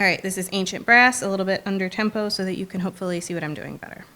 All right, this is Ancient Brass, a little bit under tempo so that you can hopefully see what I'm doing better.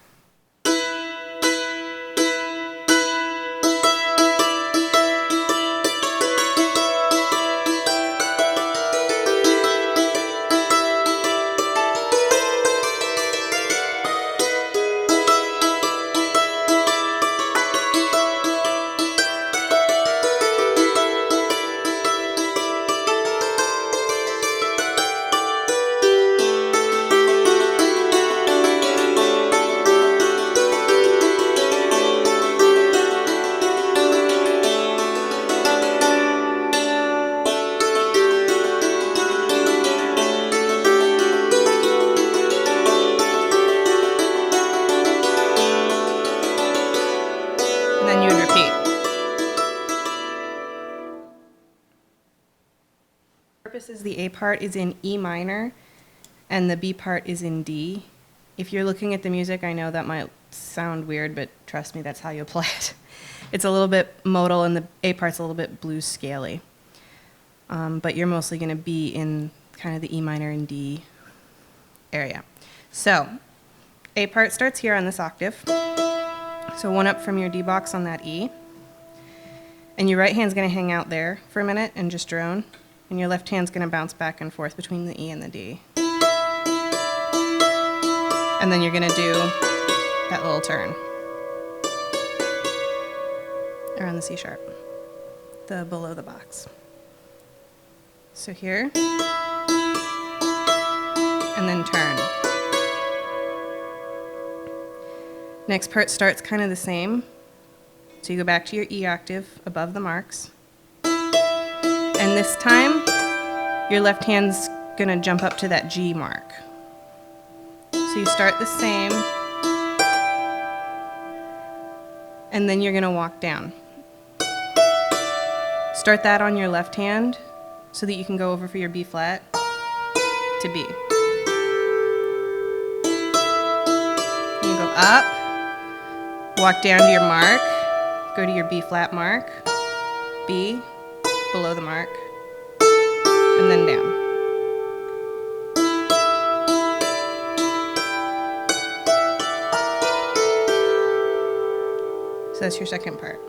And then you would repeat. The purpose is the A part is in E minor and the B part is in D. If you're looking at the music, I know that might sound weird, but trust me, that's how you play it. It's a little bit modal and the A part's a little bit blues scaly. But you're mostly going to be in kind of the E minor and D area. So A part starts here on this octave. So one up from your D box on that E. And your right hand's going to hang out there for a minute and just drone. And your left hand's going to bounce back and forth between the E and the D. And then you're going to do that little turn around the C sharp, the below the box. So here, and then turn. Next part starts kind of the same. So you go back to your E octave above the marks. And this time, your left hand's gonna jump up to that G mark. So you start the same, and then you're gonna walk down. Start that on your left hand so that you can go over for your B flat to B. You go up, walk down to your mark, go to your B flat mark, B, below the mark, and then down. So that's your second part.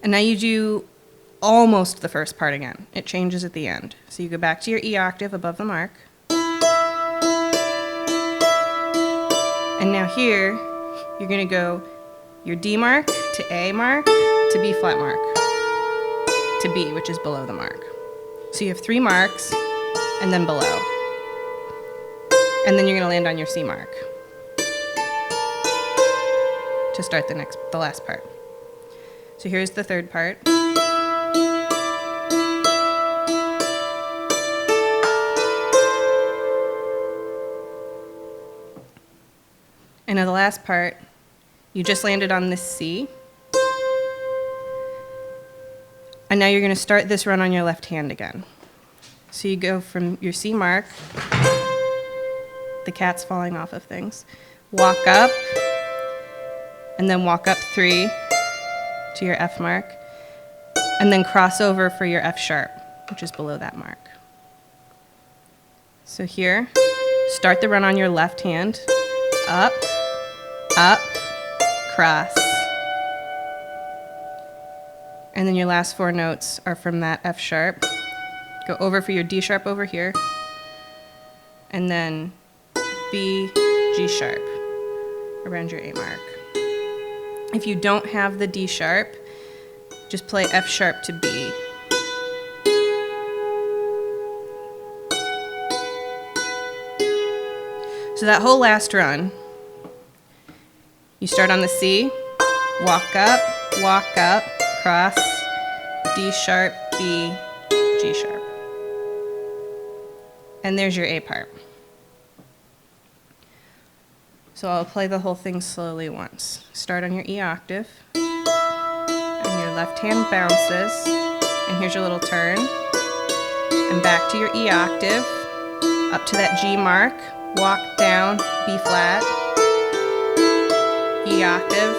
And now you do almost the first part again. It changes at the end. So you go back to your E octave above the mark. And now here, you're going to go your D mark to A mark to B flat mark to B, which is below the mark. So you have 3 marks and then below. And then you're going to land on your C mark to start the last part. So here's the third part. And now the last part, you just landed on this C. And now you're going to start this run on your left hand again. So you go from your C mark, the cat's falling off of things, walk up, and then walk up 3 to your F mark, and then cross over for your F sharp, which is below that mark. So here, start the run on your left hand, up, up, cross. And then your last 4 notes are from that F sharp. Go over for your D sharp over here, and then B, G sharp around your A mark. If you don't have the D sharp, just play F sharp to B. So that whole last run, you start on the C, walk up, cross, D sharp, B, G sharp. And there's your A part. So I'll play the whole thing slowly once. Start on your E octave, and your left hand bounces, and here's your little turn, and back to your E octave, up to that G mark, walk down, B flat, E octave,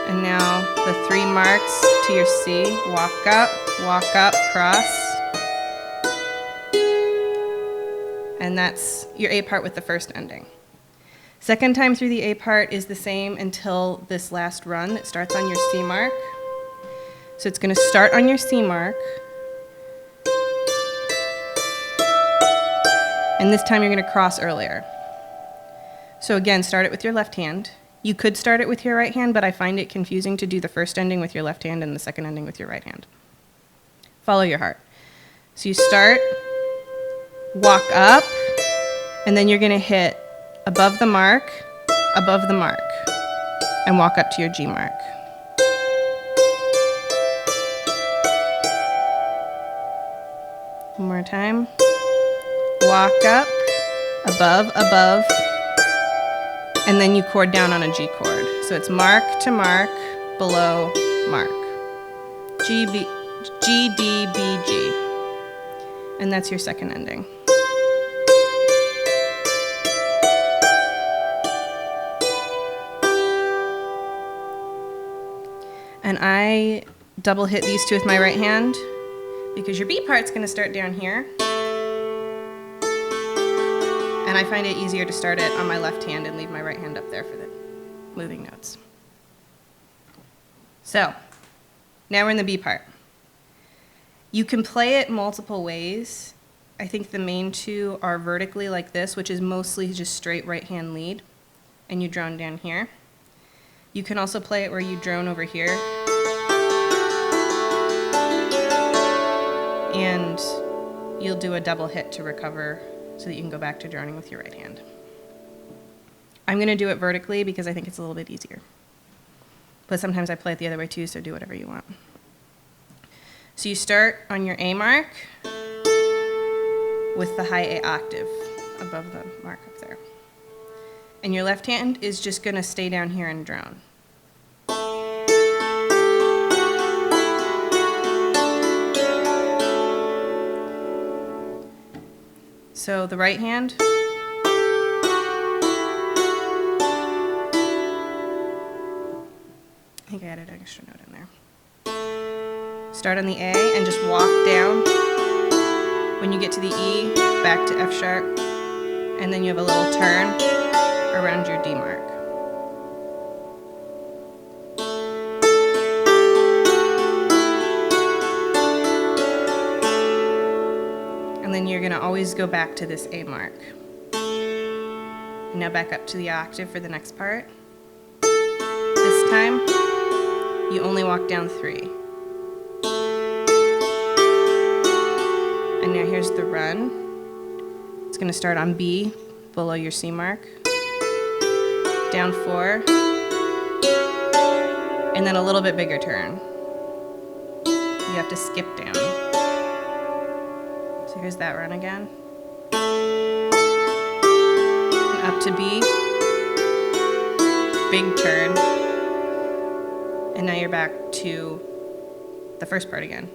and now the 3 marks to your C, walk up, cross, and that's your A part with the first ending. Second time through the A part is the same until this last run that starts on your C mark. So it's going to start on your C mark, and this time you're going to cross earlier. So again, start it with your left hand. You could start it with your right hand, but I find it confusing to do the first ending with your left hand and the second ending with your right hand. Follow your heart. So you start, walk up, and then you're going to hit above the mark, and walk up to your G mark. One more time. Walk up, above, and then you chord down on a G chord. So it's mark to mark, below, mark. G, D, B, G. And that's your second ending. And I double hit these two with my right hand because your B part's going to start down here. And I find it easier to start it on my left hand and leave my right hand up there for the moving notes. So, now we're in the B part. You can play it multiple ways. I think the main two are vertically like this, which is mostly just straight right hand lead, and you drone down here. You can also play it where you drone over here, and you'll do a double hit to recover so that you can go back to droning with your right hand. I'm going to do it vertically because I think it's a little bit easier. But sometimes I play it the other way too, so do whatever you want. So you start on your A mark with the high A octave above the mark up there. And your left hand is just going to stay down here and drone. So the right hand, I think I added an extra note in there. Start on the A and just walk down. When you get to the E, back to F sharp, and then you have a little turn around your D mark. And then you're going to always go back to this A mark. And now back up to the octave for the next part. This time, you only walk down 3. And now here's the run. It's going to start on B, below your C mark, down 4, and then a little bit bigger turn. You have to skip down. So here's that run again. And up to B, big turn, and now you're back to the first part again.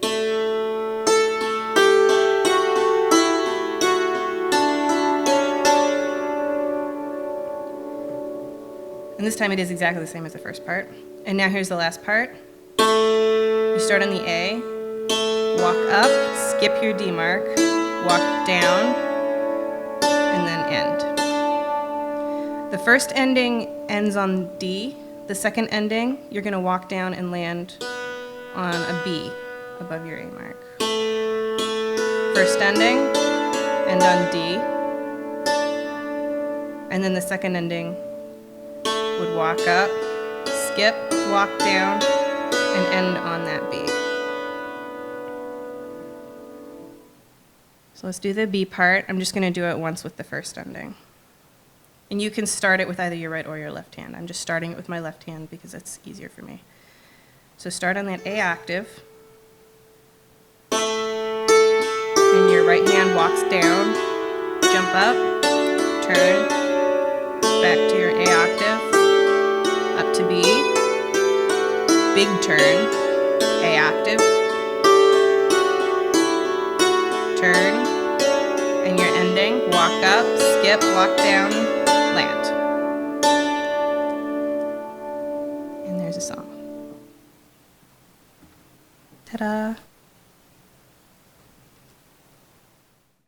And this time it is exactly the same as the first part. And now here's the last part. You start on the A, walk up, skip your D mark, walk down, and then end. The first ending ends on D. The second ending, you're going to walk down and land on a B above your A mark. First ending, end on D. And then the second ending would walk up, skip, walk down, and end on that B. So let's do the B part. I'm just going to do it once with the first ending. And you can start it with either your right or your left hand. I'm just starting it with my left hand because it's easier for me. So start on that A octave. And your right hand walks down, jump up, turn, back to your A octave, up to B, big turn, A octave, turn, and your ending, walk up, skip, walk down, land. And there's a song. Ta-da!